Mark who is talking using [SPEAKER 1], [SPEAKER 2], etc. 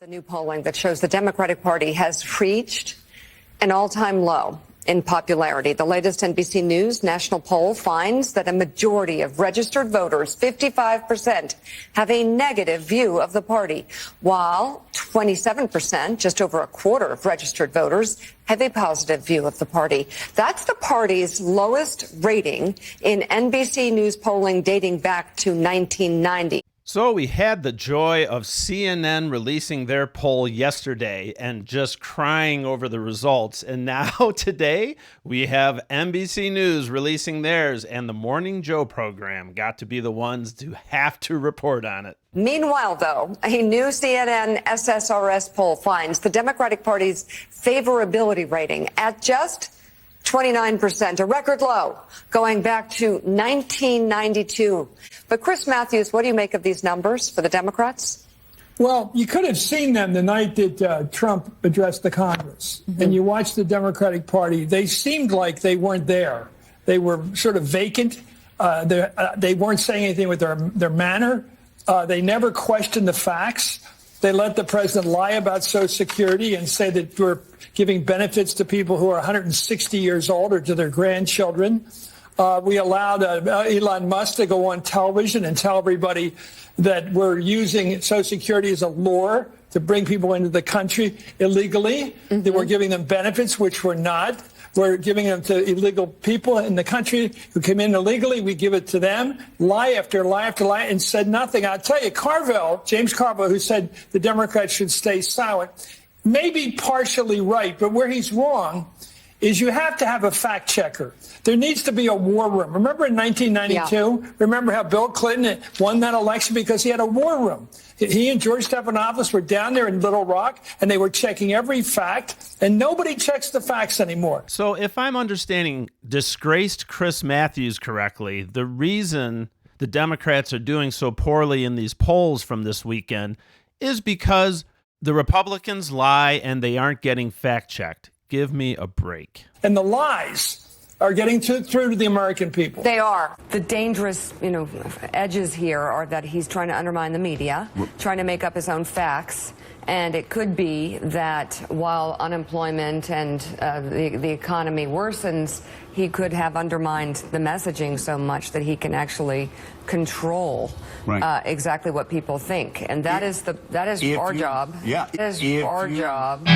[SPEAKER 1] New polling that shows the Democratic Party has reached an all-time low in popularity. The latest NBC News national poll finds that a majority of registered voters, 55%, have a negative view of the party, while 27%, just over a quarter of registered voters, have a positive view of the party. That's the party's lowest rating in NBC News polling dating back to 1990.
[SPEAKER 2] So we had the joy of CNN releasing their poll yesterday and just crying over the results. And now today we have NBC News releasing theirs, and the Morning Joe program got to be the ones to have to report on it.
[SPEAKER 1] Meanwhile, though, a new CNN SSRS poll finds the Democratic Party's favorability rating at just 29%, a record low going back to 1992. But Chris Matthews, what do you make of these numbers for the Democrats?
[SPEAKER 3] Well, you could have seen them the night that Trump addressed the Congress. Mm-hmm. And you watched the Democratic Party. They seemed like they weren't there. They were sort of vacant. They weren't saying anything with their manner. They never questioned the facts. They let the president lie about Social Security and say that we're giving benefits to people who are 160 years old or to their grandchildren. We allowed Elon Musk to go on television and tell everybody that we're using Social Security as a lure to bring people into the country illegally, that we're giving them benefits, which we're not. We're giving them to illegal people in the country who came in illegally. We give it to them. Lie after lie after lie, and said nothing. I'll tell you, James Carville, who said the Democrats should stay silent, may be partially right, but where he's wrong is you have to have a fact checker. There needs to be a war room. Remember in 1992? Yeah. Remember how Bill Clinton won that election because he had a war room. He and George Stephanopoulos were down there in Little Rock, and they were checking every fact, and nobody checks the facts anymore.
[SPEAKER 2] So if I'm understanding disgraced Chris Matthews correctly, the reason the Democrats are doing so poorly in these polls from this weekend is because the Republicans lie and they aren't getting fact-checked. Give me a break.
[SPEAKER 3] And the lies are getting through to the American people.
[SPEAKER 1] They are. The dangerous, edges here are that he's trying to undermine the media, trying to make up his own facts. And it could be that while unemployment and the economy worsens, he could have undermined the messaging so much that he can actually control exactly what people think. And that is our job.
[SPEAKER 4] Yeah.
[SPEAKER 1] That is our job.